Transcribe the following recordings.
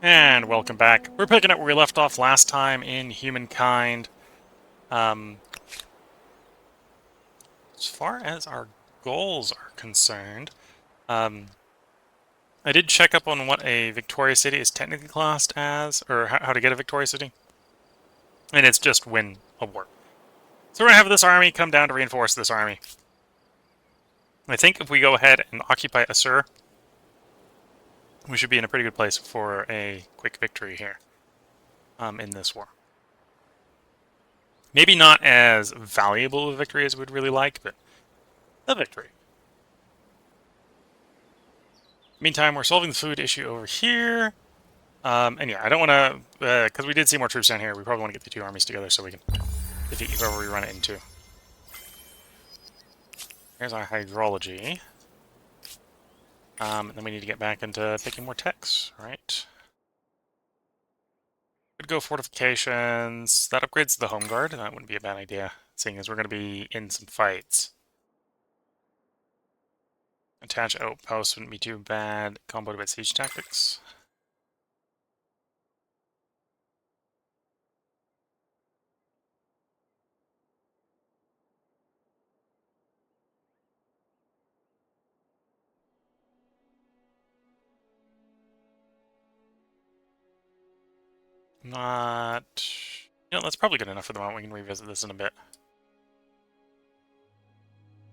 And welcome back. We're picking up where we left off last time in Humankind. As far as our goals are concerned, I did check up on what a Victoria City is technically classed as, or how to get a Victoria City, and it's just win a war. So we're going to have this army come down to reinforce this army. I think if we go ahead and occupy Assur, we should be in a pretty good place for a quick victory here in this war. Maybe not as valuable a victory as we'd really like, but a victory. Meantime, we're solving the food issue over here. And yeah, I don't want to, because we did see more troops down here, we probably want to get the two armies together so we can defeat whoever we run it into. Here's our hydrology. And then we need to get back into picking more techs, right? Could go fortifications. That upgrades the home guard, and that wouldn't be a bad idea, seeing as we're going to be in some fights. Attach outposts wouldn't be too bad. Combo with siege tactics. Not... You know, that's probably good enough for the moment. We can revisit this in a bit.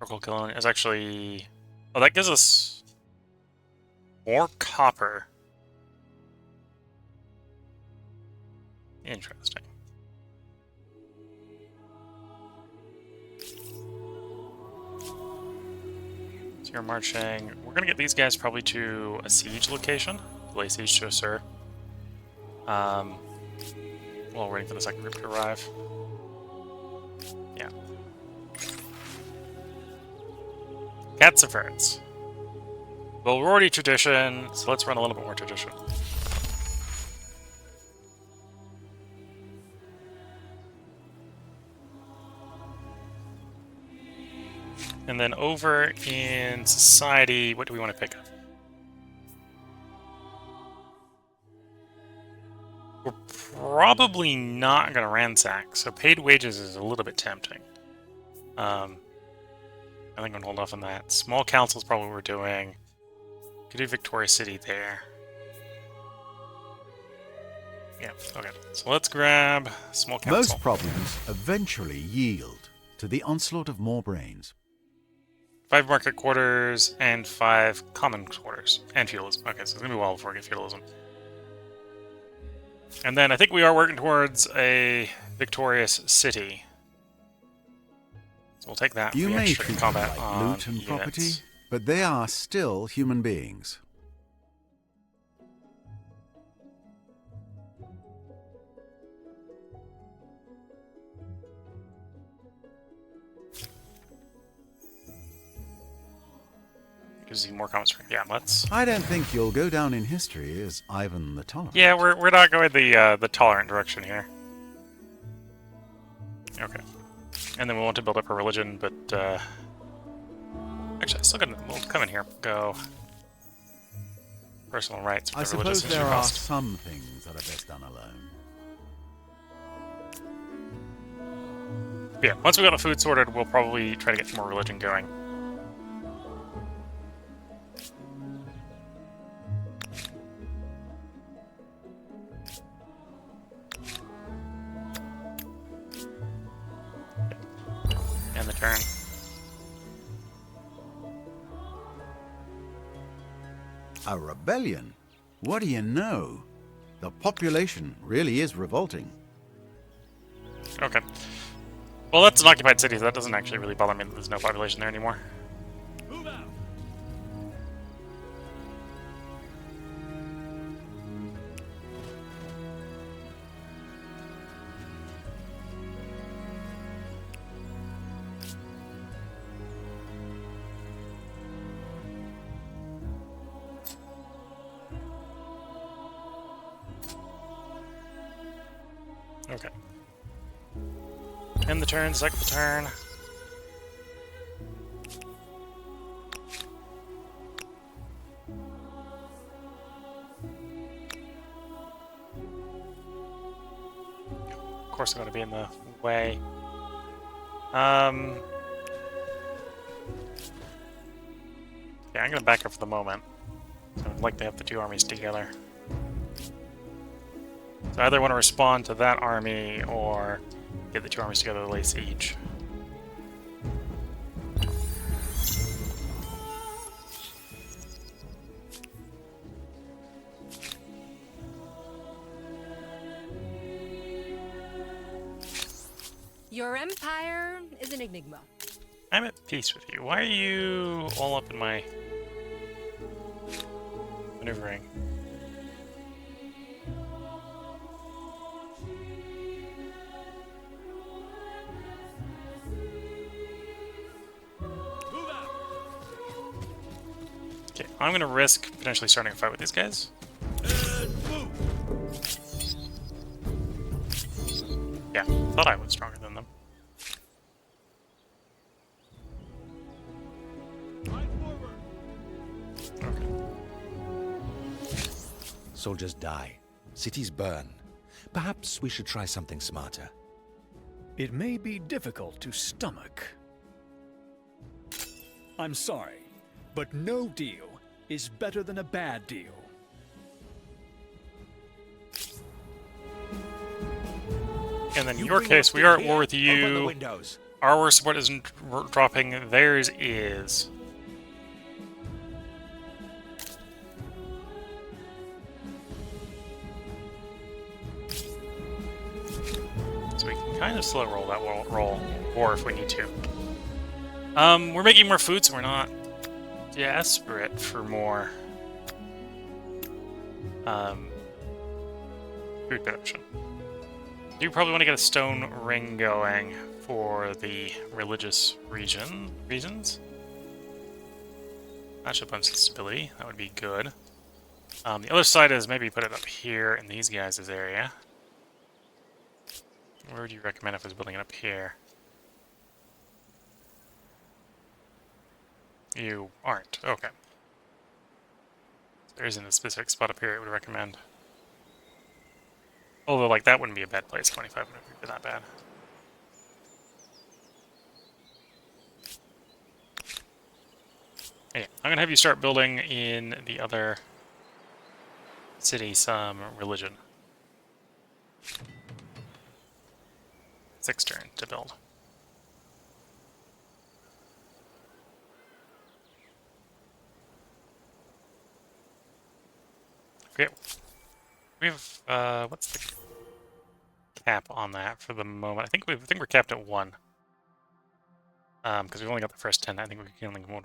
Oracle killing is actually... Oh, that gives us more copper. Interesting. So you're marching. We're going to get these guys probably to a siege location. Lay siege to Assur. While waiting for the second group to arrive. Yeah. Cats and ferrets. Well, we're already tradition, so let's run a little bit more tradition. And then over in society, what do we want to pick up? We're probably not going to ransack, so paid wages is a little bit tempting. I think I'm going to hold off on that. Small council is probably what we're doing. Could do Victoria City there. Yeah, okay. So let's grab small council. Most problems eventually yield to the onslaught of more brains. 5 market quarters and 5 common quarters. And feudalism. Okay, so it's going to be a while before we get feudalism. And then I think we are working towards a victorious city. So we'll take that. You may treat treat combat them like loot and property, but they are still human beings. Gives you more comments. Yeah, let's. I don't think you'll go down in history as Ivan the Tolerant. Yeah, we're not going the tolerant direction here. Okay, and then we want to build up a religion, but actually, we'll come in here. Go personal rights. I suppose there are some things that are best done alone. Yeah, once we got the food sorted, we'll probably try to get some more religion going. And the turn. A rebellion? What do you know? The population really is revolting. Okay. Well, that's an occupied city, so that doesn't actually really bother me that there's no population there anymore. Move out. Okay. End the turn, second the turn. course I'm going to be in the way. Yeah, I'm going to back up for the moment. I'd like to have the two armies together. So I either want to respond to that army or get the two armies together to lay siege. Your empire is an enigma. I'm at peace with you. Why are you all up in my maneuvering? Okay, I'm gonna risk potentially starting a fight with these guys. Yeah, thought I was stronger than them. Okay. Soldiers die. Cities burn. Perhaps we should try something smarter. It may be difficult to stomach. I'm sorry, but no deal is better than a bad deal. And then in your case, we are at war with you. Our war support isn't dropping, theirs is. So we can kind of slow roll that war if we need to. We're making more food, so we're not desperate for more food production. You probably want to get a stone ring going for the religious reasons. That should bump some stability. That would be good. The other side is maybe put it up here in these guys' area. Where would you recommend if I was building it up here? You aren't. Okay. There isn't a specific spot up here I would recommend. Although, like, that wouldn't be a bad place. 25 wouldn't be that bad. Yeah, I'm gonna have you start building in the other city some religion. 6 turn to build. Okay. We have what's the cap on that for the moment? I think we're capped at 1. Because we've only got the first 10. I think we can only go one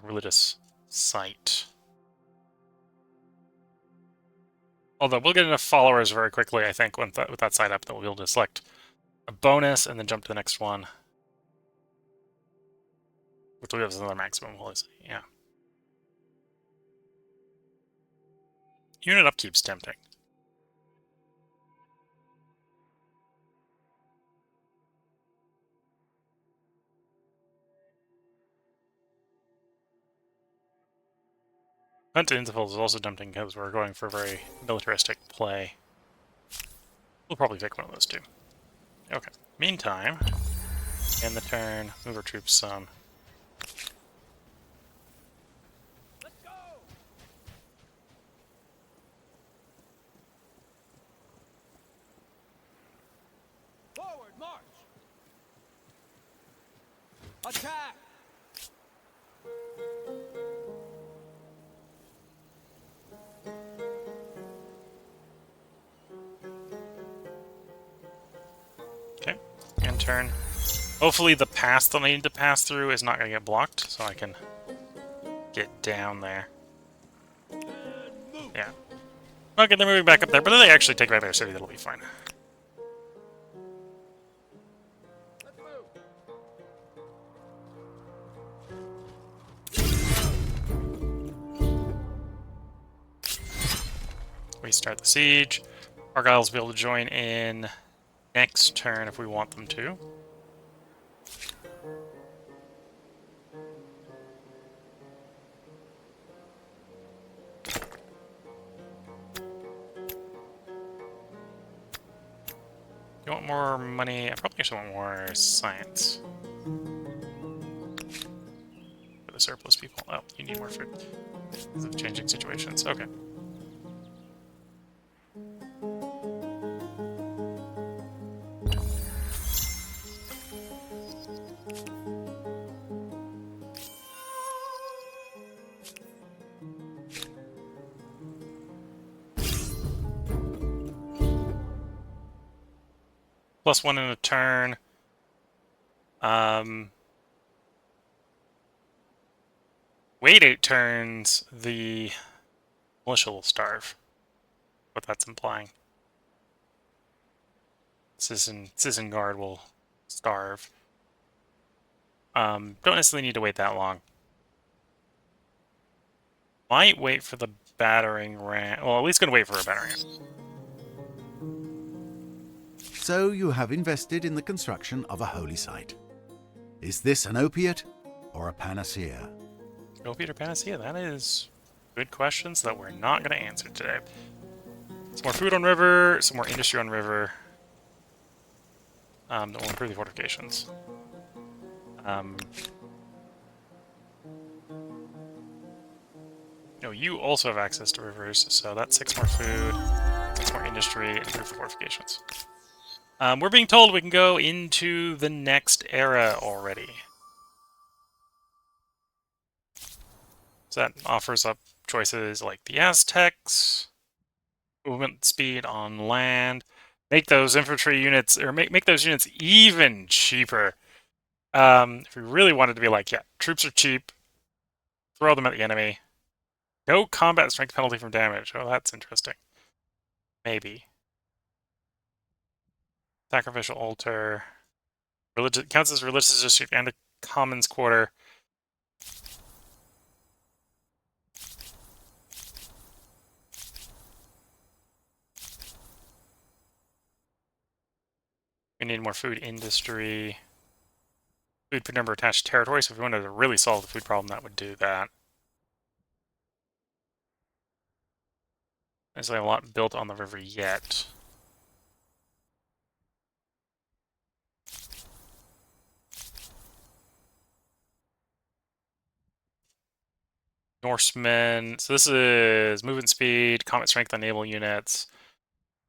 religious site. Although we'll get enough followers very quickly, I think, with that site up, that we'll be able to select a bonus and then jump to the next one. Which will give us another maximum holy city, yeah. Unit upkeep's tempting. Hunt to Interpol is also tempting because we're going for a very militaristic play. We'll probably pick one of those two. Okay. Meantime, end the turn, move our troops some. Let's go! Forward, march! Attack! Okay, end turn. Hopefully the pass that I need to pass through is not going to get blocked, so I can get down there. Yeah. Okay, they're moving back up there, but if they actually take back their city, that'll be fine. We start the siege. Argyles will be able to join in next turn if we want them to. You want more money? I probably actually want more science. For the surplus people. Oh, you need more food. Because of changing situations. Okay. +1 in a turn. Wait 8 turns, the militia will starve. What that's implying. Citizen guard will starve. Don't necessarily need to wait that long. Might wait for the battering ram. Well, at least gonna wait for a battering ram. So you have invested in the construction of a holy site. Is this an opiate or a panacea? Opiate or panacea? That is good questions that we're not gonna answer today. Some more food on river, some more industry on river. That will improve the fortifications. No, you also have access to rivers, so that's 6 more food, 6 more industry, and improve the fortifications. We're being told we can go into the next era already. So that offers up choices like the Aztecs, movement speed on land, make those infantry units, or make those units even cheaper. If we really wanted to be like, yeah, troops are cheap, throw them at the enemy. No combat strength penalty from damage. Oh, that's interesting. Maybe. Sacrificial altar. Religious counts as religious district and a commons quarter. We need more food industry. Food per number attached territory, so if we wanted to really solve the food problem, that would do that. There's a lot built on the river yet. Norsemen. So this is movement speed, combat strength on naval units,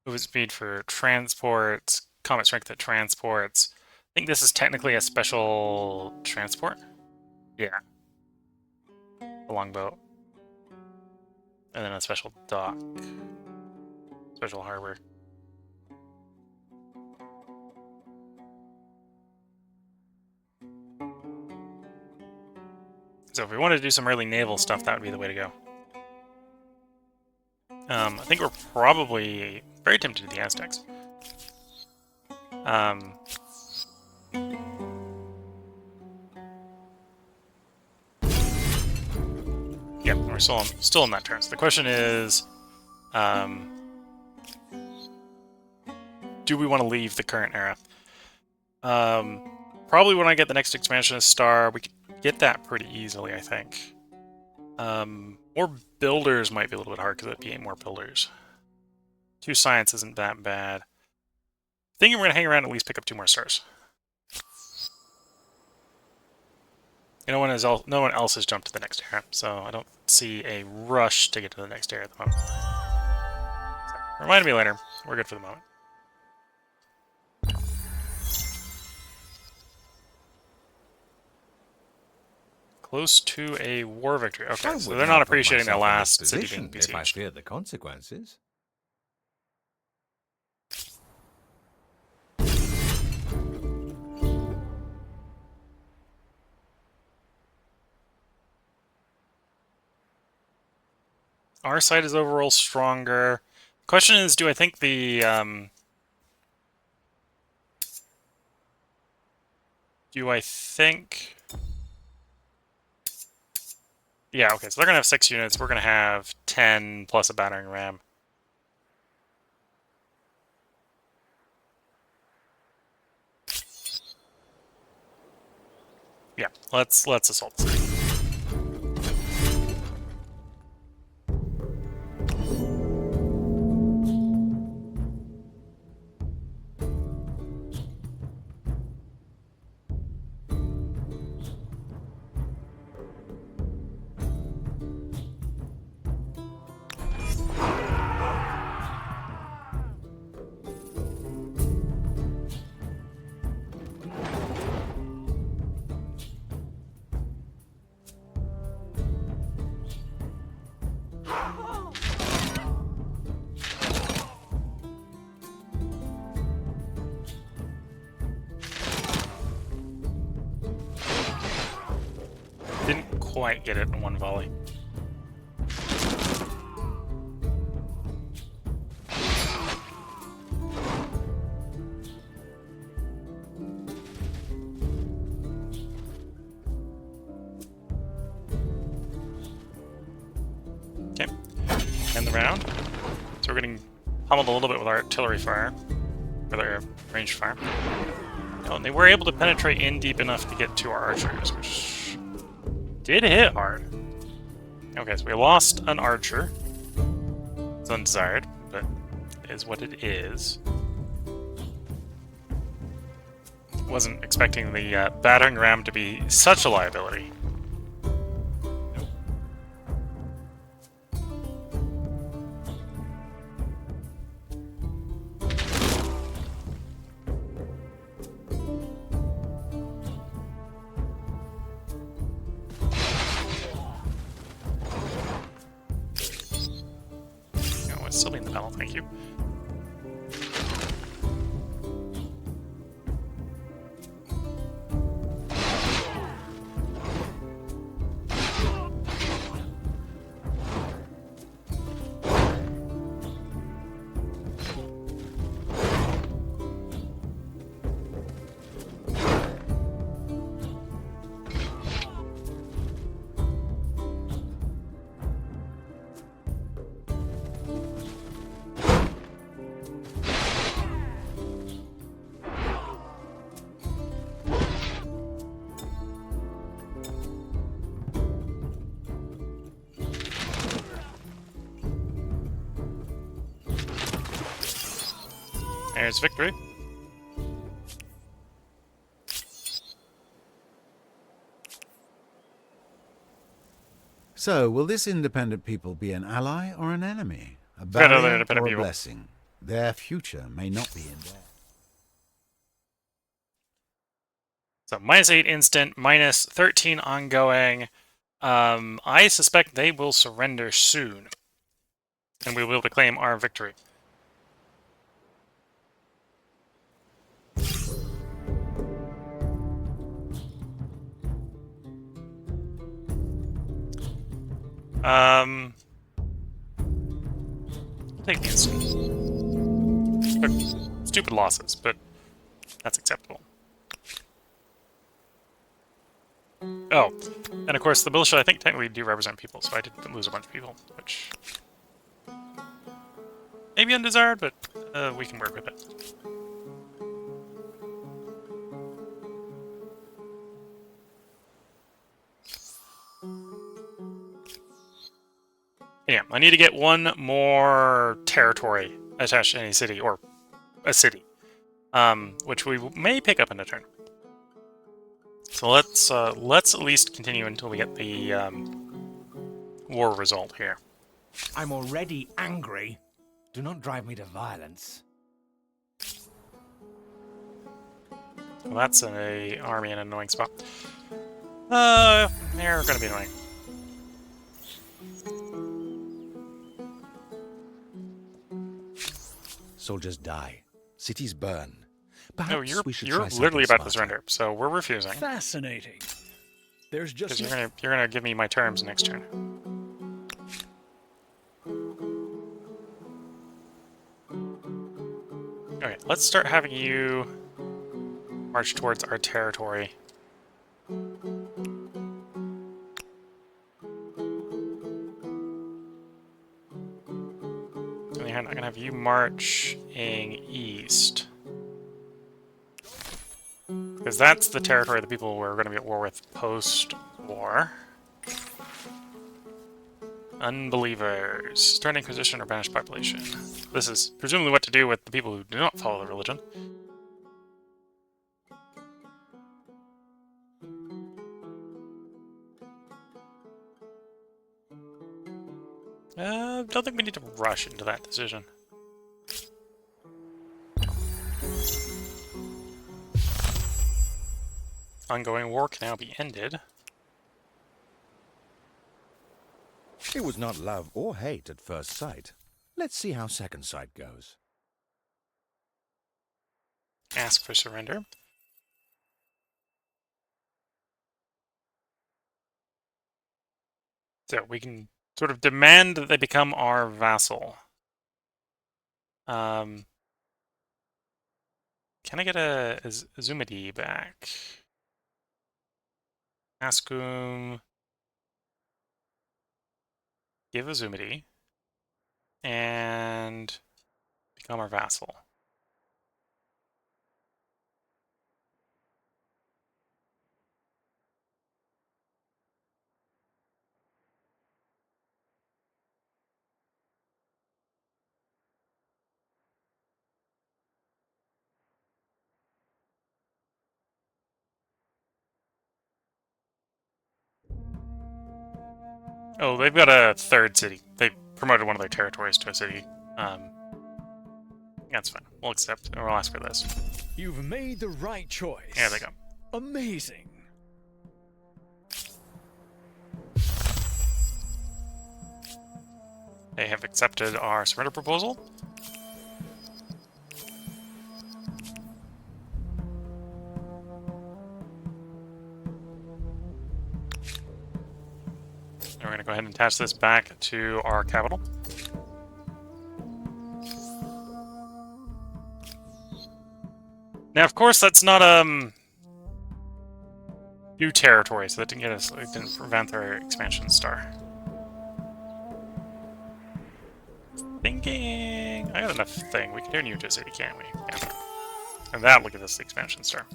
movement speed for transports, combat strength at transports. I think this is technically a special transport. Yeah. A longboat. And then a special dock. Special harbor. So if we wanted to do some early naval stuff, that would be the way to go. I think we're probably very tempted to the Aztecs. Yeah, we're still in that turn. So the question is, do we want to leave the current era? Probably when I get the next expansionist star, we can get that pretty easily, I think. More builders might be a little bit hard because it'd be 8 more builders. 2 science isn't that bad. Thinking we're gonna hang around and at least pick up 2 more stars. No one else has jumped to the next era, so I don't see a rush to get to the next era at the moment. So, remind me later. We're good for the moment. Close to a war victory. Okay, so they're not appreciating their last city being besieged. If I fear the consequences. Our side is overall stronger. Question is, do I think the yeah, okay, so they're gonna have 6 units, we're gonna have 10 plus a battering ram. Yeah, let's assault the city. quite get it in one volley. Okay, end the round. So we're getting pummeled a little bit with our artillery fire, with our ranged fire. Oh, and they were able to penetrate in deep enough to get to our archers, which did hit hard. Okay, so we lost an archer. It's undesired, but it is what it is. Wasn't expecting the battering ram to be such a liability. No, it's still being the battle, thank you. There's victory. So, will this independent people be an ally or an enemy? A Got other barrier independent or a people. blessing? Their future may not be in doubt. So -8 instant, -13 ongoing. I suspect they will surrender soon, and we will be able to claim our victory. Take the instant. Took stupid losses, but that's acceptable. Oh, and of course the militia I think technically do represent people, so I did lose a bunch of people, which may be undesired, but we can work with it. Yeah, I need to get one more territory attached to any city, or a city, which we may pick up in a turn. So let's at least continue until we get the war result here. I'm already angry. Do not drive me to violence. Well, that's an army in an annoying spot. They're gonna be annoying. Soldiers die. Cities burn. Perhaps No, you're we should you're try something literally about to smarter. surrender, so we're refusing. Fascinating. There's Because just you're gonna give me my terms next turn. Okay, let's start having you march towards our territory. On the other hand, I'm gonna have you marching east. Because that's the territory of the people we're gonna be at war with post-war. Unbelievers. Start Inquisition or banished population. This is presumably what to do with the people who do not follow the religion. Don't think we need to rush into that decision. Ongoing war can now be ended. It was not love or hate at first sight. Let's see how second sight goes. Ask for surrender. So we can sort of demand that they become our vassal. Can I get a Azumidi back? Askum. Give Azumidi. And become our vassal. Oh, they've got a third city. They promoted one of their territories to a city. That's fine. We'll accept, or we'll ask for this. You've made the right choice. There they go. Amazing. They have accepted our surrender proposal. And we're going to go ahead and attach this back to our capital. Now, of course, that's not new territory, so that didn't get us. It didn't prevent their expansion star. Thinking, I got enough thing. We can turn you into a city, can't we? Yeah. And that will give us the expansion star.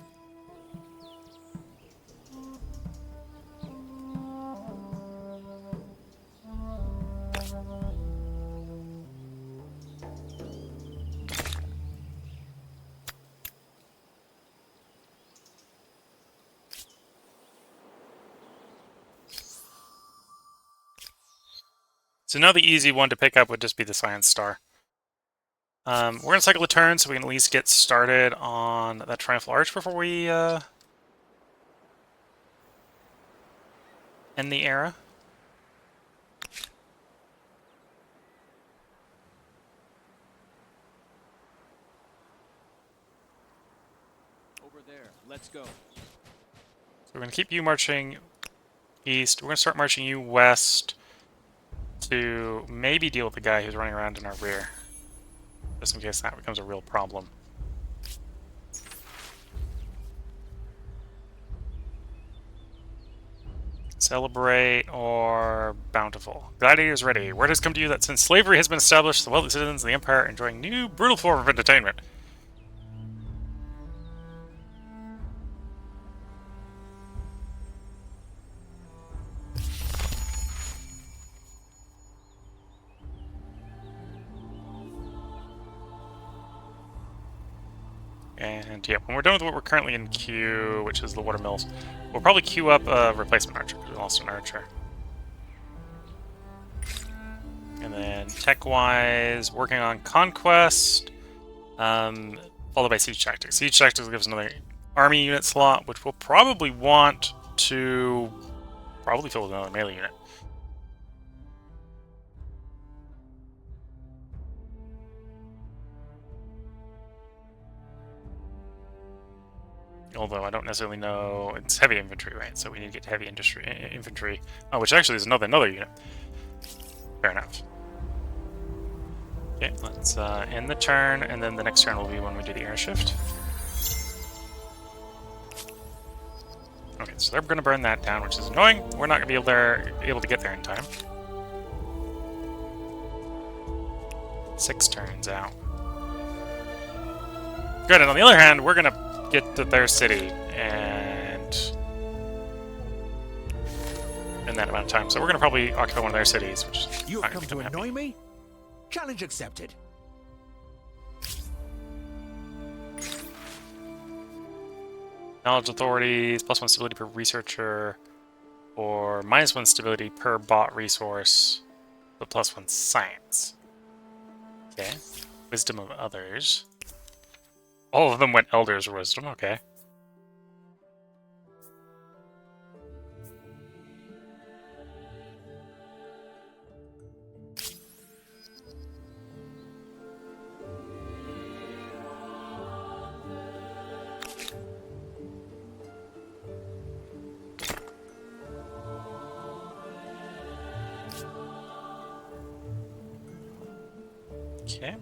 So now the easy one to pick up would just be the science star. We're going to cycle a turn so we can at least get started on that triumphal arch before we end the era. Over there. Let's go. So we're going to keep you marching east. We're going to start marching you west to maybe deal with the guy who's running around in our rear. Just in case that becomes a real problem. Celebrate or bountiful. Gladiators ready. Word has come to you that since slavery has been established, the wealthy citizens of the Empire are enjoying new, brutal form of entertainment. And yeah, when we're done with what we're currently in queue, which is the watermills, we'll probably queue up a replacement archer, because we lost an archer. And then tech-wise, working on conquest, followed by siege tactics. Siege tactics gives another army unit slot, which we'll probably want to fill with another melee unit. Although I don't necessarily know, it's heavy infantry, right? So we need to get heavy infantry, which actually is another unit. Fair enough. Okay, let's end the turn, and then the next turn will be when we do the air shift. Okay, so they're going to burn that down, which is annoying. We're not going to be able to get there in time. 6 turns out. Good, and on the other hand, we're going to get to their city and in that amount of time. So we're going to probably occupy one of their cities, which is You not have going come to to be annoy me? Challenge accepted. Knowledge authorities, +1 stability per researcher, or -1 stability per bought resource, but +1 science. Okay. Wisdom of others. All of them went Elder's Wisdom, okay. Okay.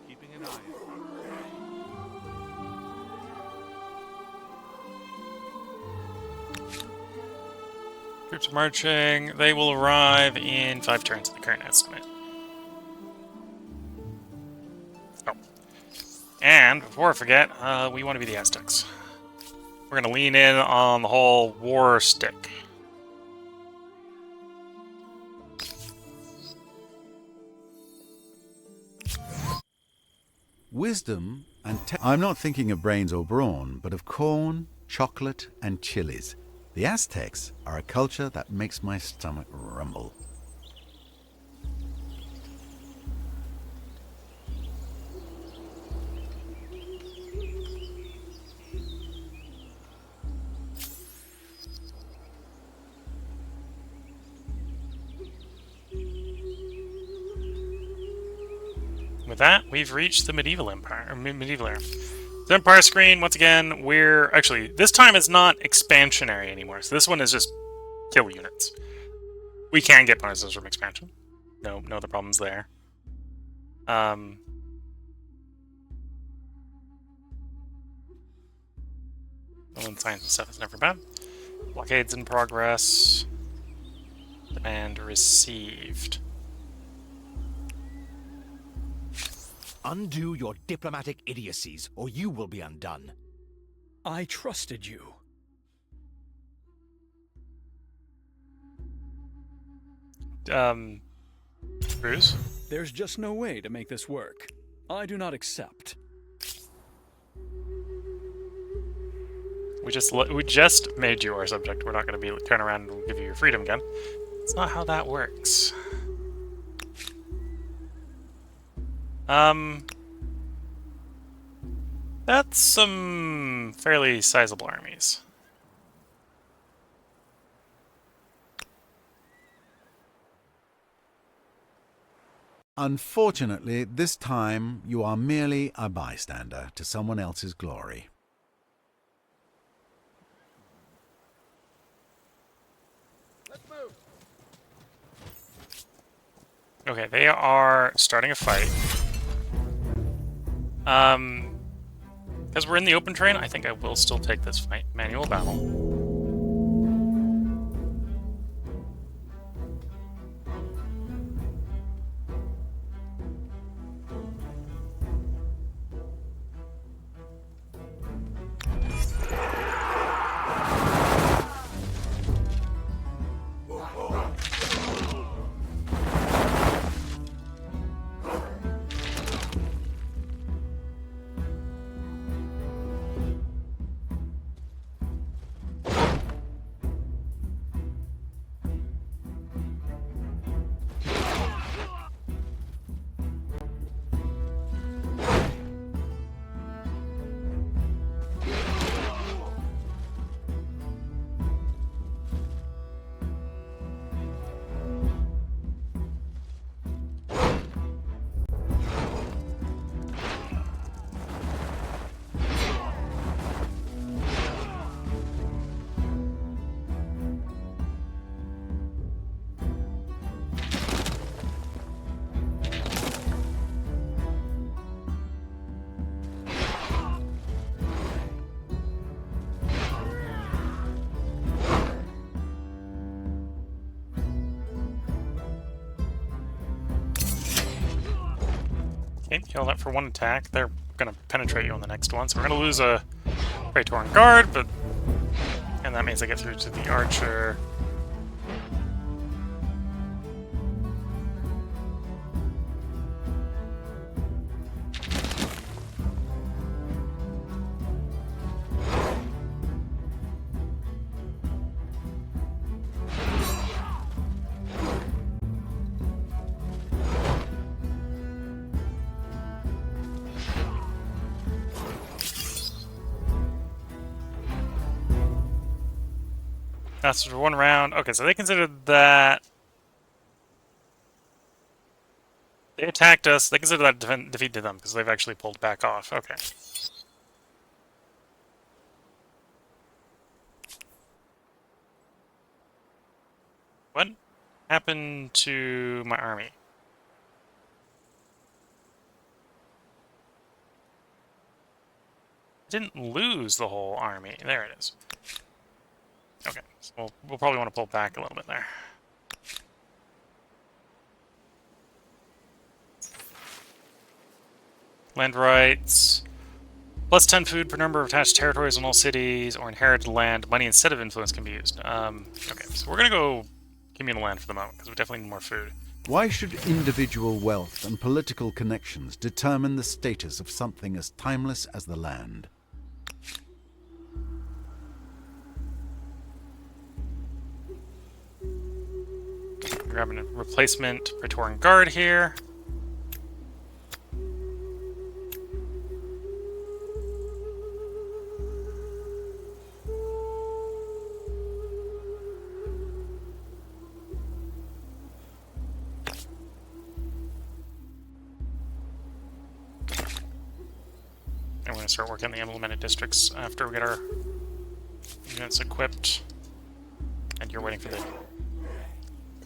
Keeping an eye on. Troops are marching. They will arrive in 5 turns at the current estimate. Oh. And, before I forget, we want to be the Aztecs. We're going to lean in on the whole war stick. Wisdom and I'm not thinking of brains or brawn, but of corn, chocolate, and chilies. The Aztecs are a culture that makes my stomach rumble. With that, we've reached the medieval empire, or medieval era. The empire screen, once again, we're actually this time it's not expansionary anymore. So this one is just kill units. We can get bonuses from expansion. No other problems there. Science and stuff is never bad. Blockades in progress. Demand received. Undo your diplomatic idiocies, or you will be undone. I trusted you. Bruce? There's just no way to make this work. I do not accept. We just made you our subject. We're not going to be turn around and give you your freedom again. It's not how that works. That's some fairly sizable armies. Unfortunately, this time you are merely a bystander to someone else's glory. Okay, they are starting a fight. Because we're in the open terrain, I think I will still take this fight. Manual battle. Okay, kill that for one attack. They're gonna penetrate you on the next one, so we're gonna lose a Praetorian Guard, but... And that means I get through to the Archer. That's for one round. Okay, so they considered that They attacked us. They consider that defeat to them because they've actually pulled back off. Okay. What happened to my army? I didn't lose the whole army. There it is. Okay, so we'll probably want to pull back a little bit there. Land rights. Plus 10 food per number of attached territories in all cities or inherited land. Money instead of influence can be used. Okay, so we're going to go communal land for the moment because we definitely need more food. Why should individual wealth and political connections determine the status of something as timeless as the land? Grabbing a replacement Praetorian Guard here. And we're going to start working the implemented districts after we get our units equipped. And you're waiting for the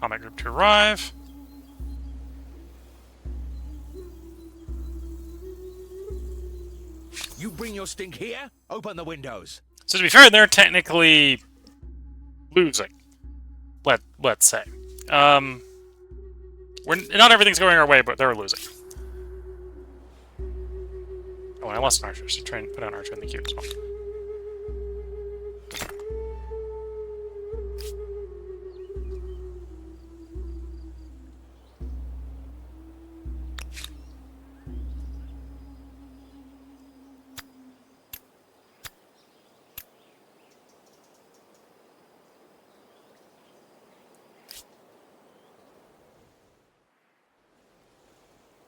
combat group to arrive. You bring your stink here? Open the windows. So to be fair, they're technically losing. Let's say. Not everything's going our way, but they're losing. Oh, and I lost an archer, so try and put an archer in the queue as well.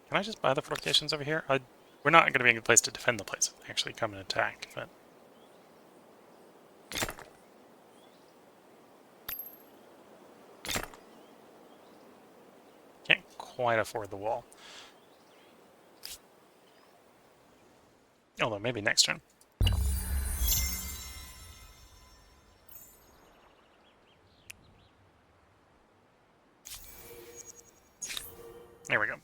Can I just buy the fortifications over here? We're not going to be in a good place to defend the place. They actually come and attack, but... Can't quite afford the wall. Although, maybe next turn. There we go.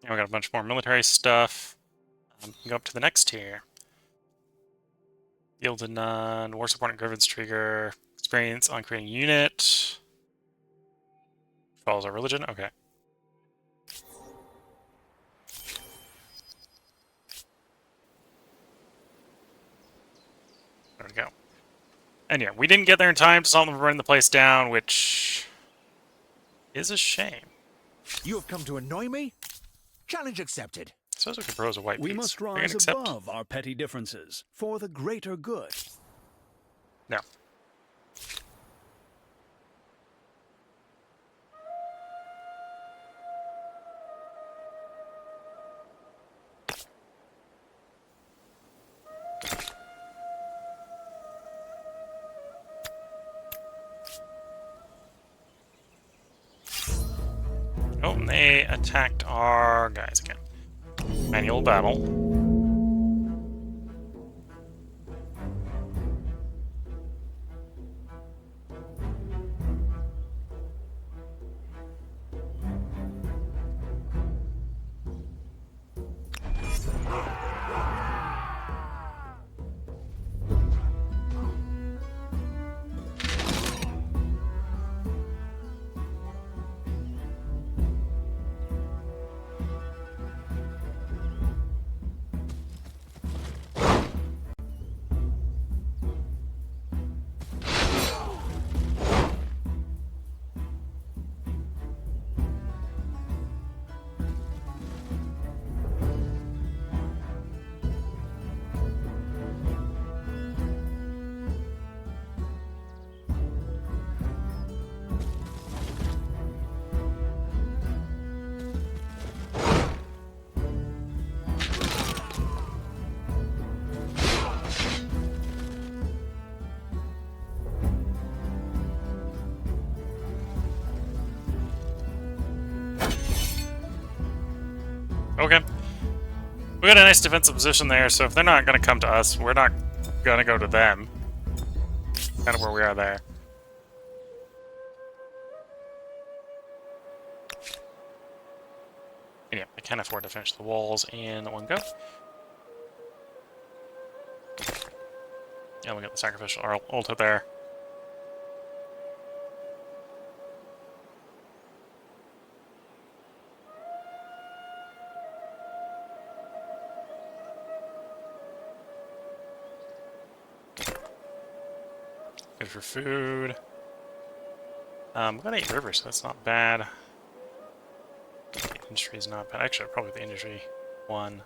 And we got a bunch more military stuff. Go up to the next tier. Yielded none. War support and grievance trigger. Experience on creating unit. Follows our religion. Okay. There we go. And yeah, we didn't get there in time to stop them from burning the place down, which is a shame. You have come to annoy me? Challenge accepted. Suppose we could propose a white We peace. must Are you gonna rise accept? above our petty differences for the greater good. No. Oh, and they attacked our guys again. Manual battle. We got a nice defensive position there, so if they're not going to come to us, we're not going to go to them. Kind of where we are there. And yeah, I can't afford to finish the walls in one go. And we got the sacrificial altar there. Good for food. We got 8 rivers, so that's not bad. The industry is not bad. Actually, probably the industry one.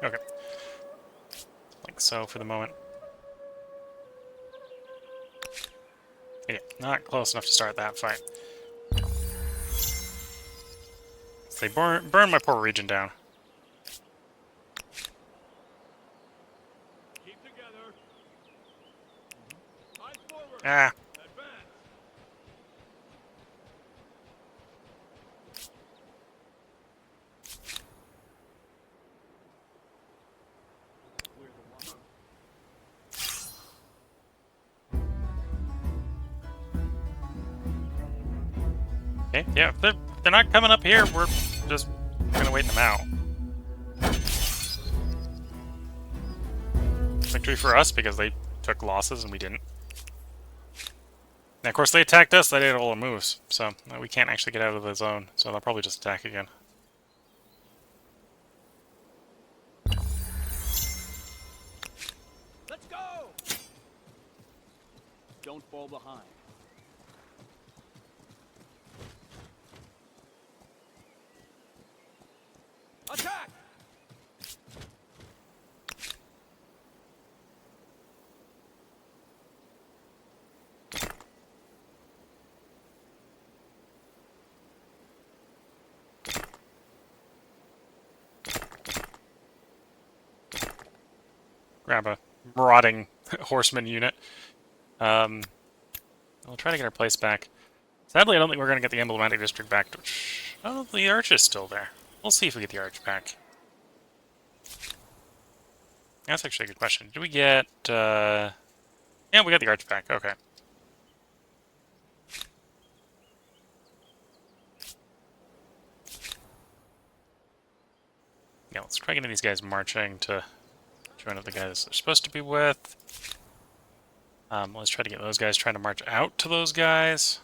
Okay. Like so for the moment. Yeah, not close enough to start that fight. They burn my poor region down. Keep together. Eyes forward. Ah. Advance. Clear the water. Okay, yeah, if they're not coming up here, we're just gonna wait them out. Victory for us because they took losses and we didn't. And of course they attacked us, they did all the moves, so we can't actually get out of the zone, so they'll probably just attack again. Let's go! Don't fall behind. Attack! Grab a marauding horseman unit. We'll try to get our place back. Sadly, I don't think we're going to get the emblematic district back. Oh, the arch is still there. We'll see if we get the arch back. That's actually a good question. Did we get... Yeah, we got the arch back. Okay. Yeah, let's try getting these guys marching to join up the guys they're supposed to be with. Let's try to get those guys trying to march out to those guys.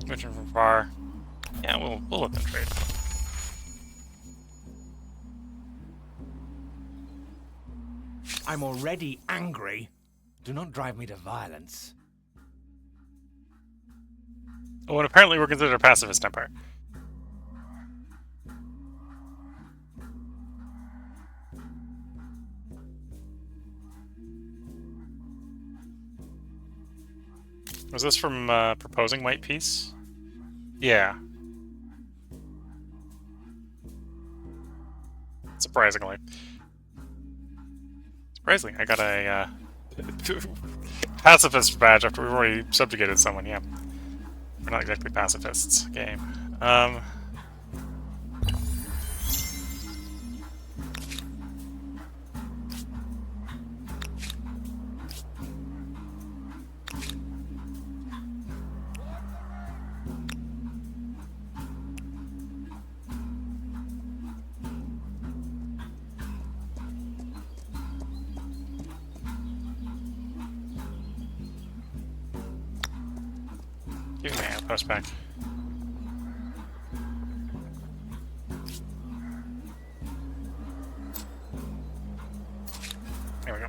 Mission from far. Yeah, we'll let them trade. I'm already angry. Do not drive me to violence. Oh, and apparently we're considered a pacifist empire. Was this from proposing white peace? Yeah. Surprisingly. Surprisingly, I got a pacifist badge after we've already subjugated someone, yeah. We're not exactly pacifists. Game. Give me my outpost back. There we go.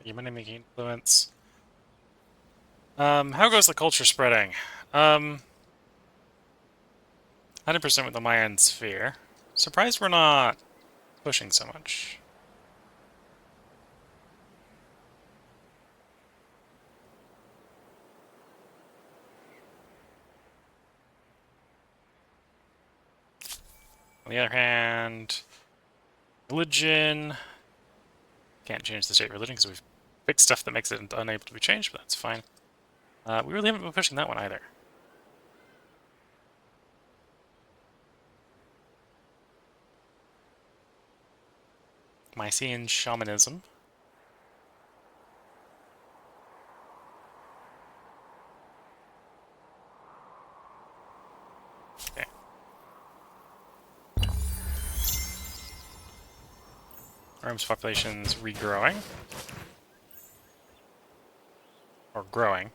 Human making influence. How goes the culture spreading? 100% with the Mayan sphere. Surprised we're not pushing so much. On the other hand, religion. Can't change the state religion because we've fixed stuff that makes it unable to be changed, but that's fine. We really haven't been pushing that one either. Mycenaean shamanism. Okay. Rome's population's regrowing. Or growing.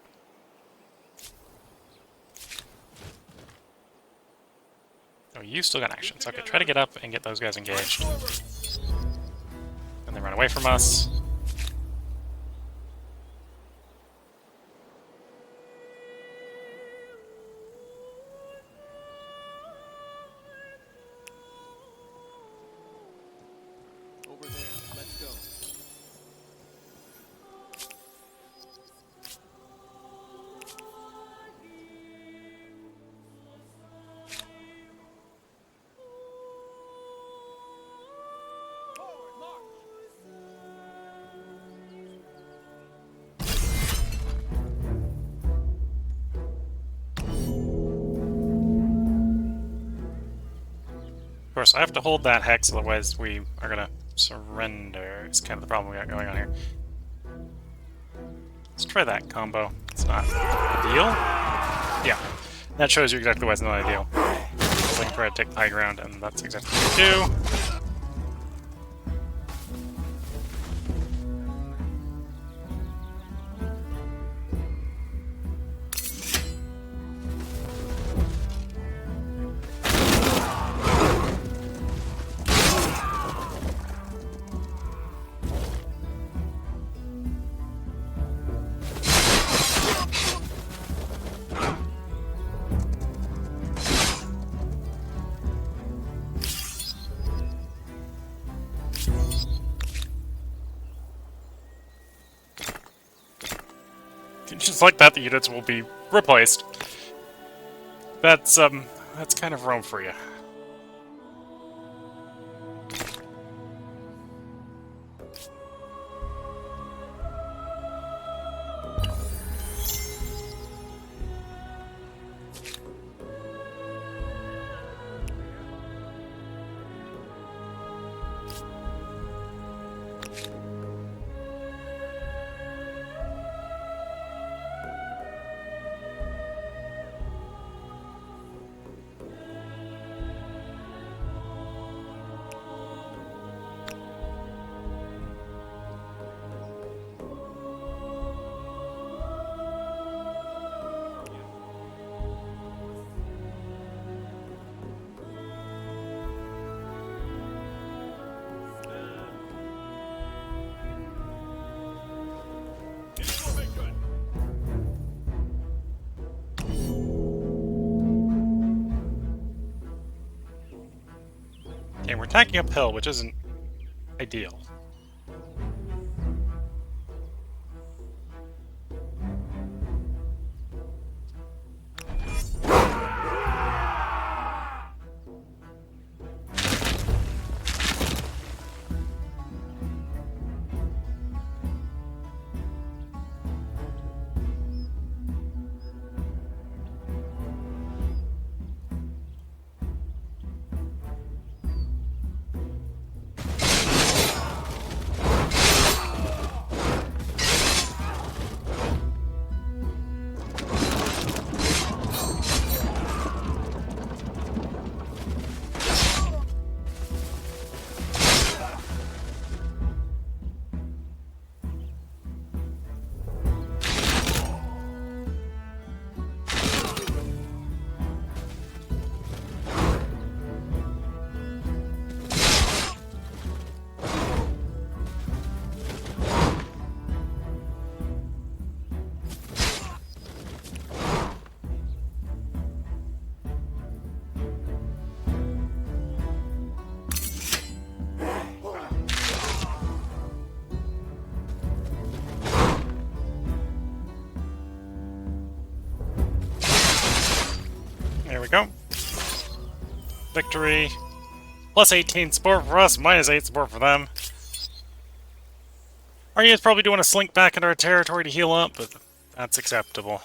Oh, you still got actions. Okay, try to get up and get those guys engaged. And then run away from us. Over there. Let's go. Forward, march. Of course, I have to hold that hex, otherwise we are gonna surrender. It's kind of the problem we got going on here. Let's try that combo. It's not ideal. Yeah, that shows you exactly why it's not ideal. So I can try to take the high ground, and that's exactly what we do. Just like that, the units will be replaced. That's kind of Rome for you. Okay, we're attacking uphill, which isn't ideal. There we go. Victory. Plus 18 support for us, minus 8 support for them. Our units probably do want to slink back into our territory to heal up, but that's acceptable.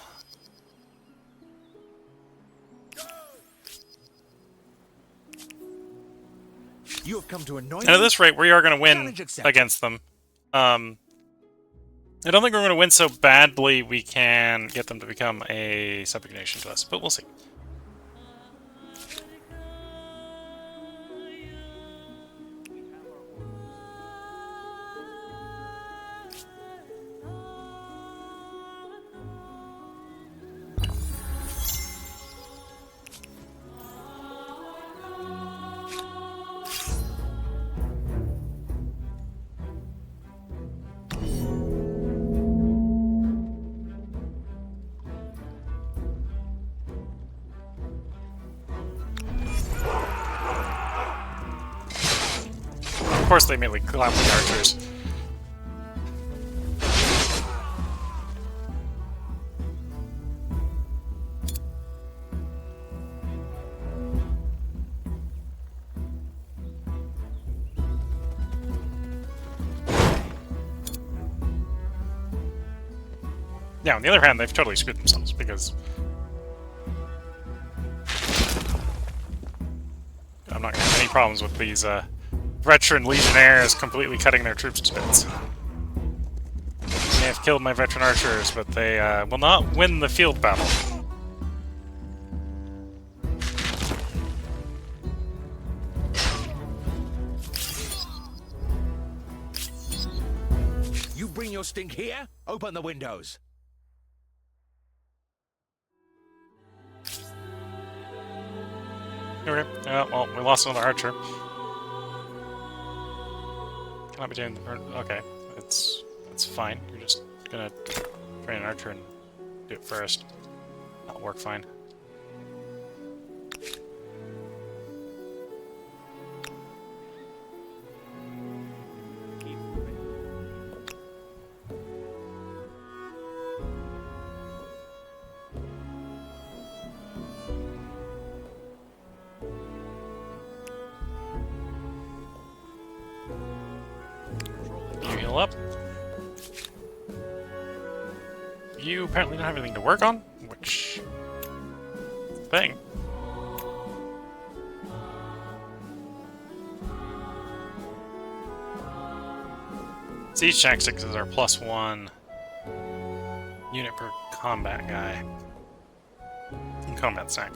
You have come to annoy And at me? this rate, we are going to win Challenge accepted. against them. I don't think we're going to win so badly we can get them to become a subjugation to us, but we'll see. Of course they immediately clap with archers. Yeah, on the other hand, they've totally screwed themselves, because I'm not going to have any problems with these veteran legionnaires completely cutting their troops to bits. They may have killed my veteran archers, but they will not win the field battle. You bring your stink here? Open the windows. Okay, well, we lost another archer. Can I be doing the... Okay, it's fine. You're just gonna train an archer and do it first. That'll work fine. You heal up. You apparently don't have anything to work on, which is a thing. Siege tactics is our +1 unit per combat guy. Combat stack.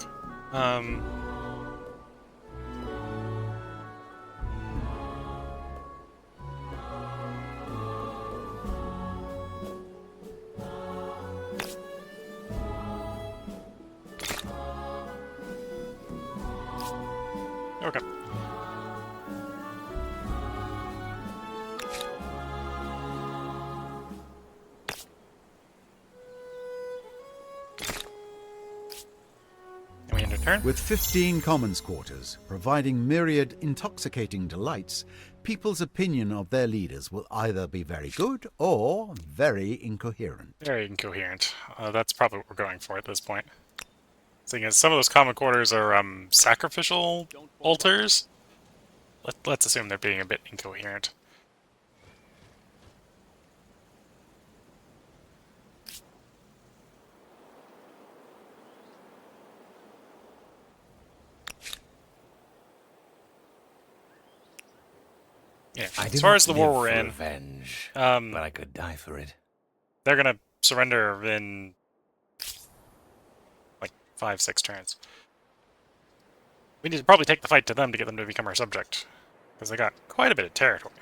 Okay. And we end our turn. With 15 commons quarters, providing myriad intoxicating delights, people's opinion of their leaders will either be very good or very incoherent. Very incoherent. That's probably what we're going for at this point. Seeing as some of those common quarters are sacrificial altars, let's assume they're being a bit incoherent. Yeah, as far as the war we're in, revenge, um, but I could die for it. they're gonna surrender in like 5-6 turns. We need to probably take the fight to them to get them to become our subject, because they got quite a bit of territory.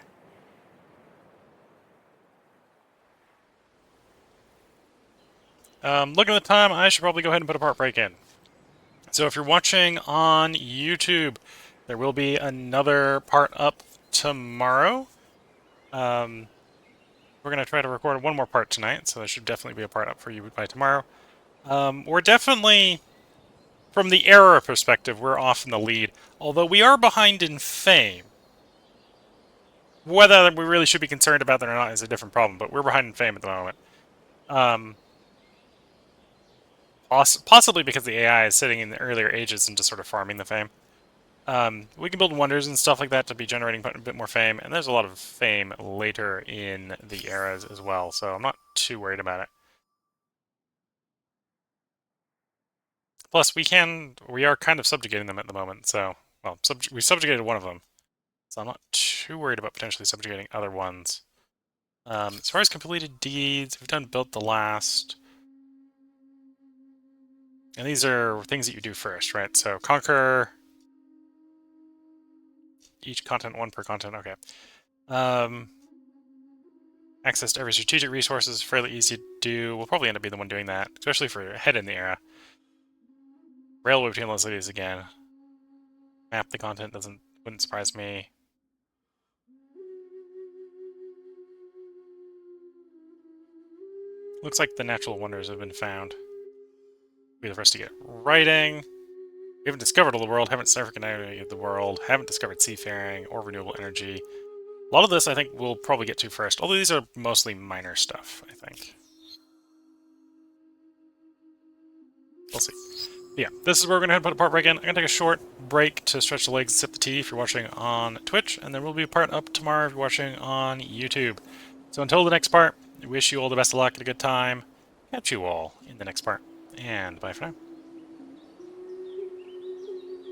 Looking at the time, I should probably go ahead and put a part break in. So if you're watching on YouTube, there will be another part up tomorrow. We're going to try to record one more part tonight, so there should definitely be a part up for you by tomorrow. We're definitely, from the era perspective, we're off in the lead, although we are behind in fame. Whether we really should be concerned about that or not is a different problem, but we're behind in fame at the moment. Possibly because the AI is sitting in the earlier ages and just sort of farming the fame. We can build wonders and stuff like that to be generating a bit more fame, and there's a lot of fame later in the eras as well, so I'm not too worried about it. Plus, we are kind of subjugating them at the moment, so, well, we subjugated one of them, so I'm not too worried about potentially subjugating other ones. As far as completed deeds, we've done built the last. And these are things that you do first, right? So conquer each continent, one per continent. Okay. Access to every strategic resource is fairly easy to do. We'll probably end up being the one doing that, especially for ahead in the era. Railway between those cities again. Map the continent wouldn't surprise me. Looks like the natural wonders have been found. Be the first to get writing. We haven't discovered all the world, haven't circumnavigated the world, haven't discovered seafaring or renewable energy. A lot of this I think we'll probably get to first, although these are mostly minor stuff, I think. We'll see. But yeah, this is where we're going to head put a part break in. I'm going to take a short break to stretch the legs and sip the tea if you're watching on Twitch, and then we'll be a part up tomorrow if you're watching on YouTube. So until the next part, I wish you all the best of luck and a good time. Catch you all in the next part, and bye for now.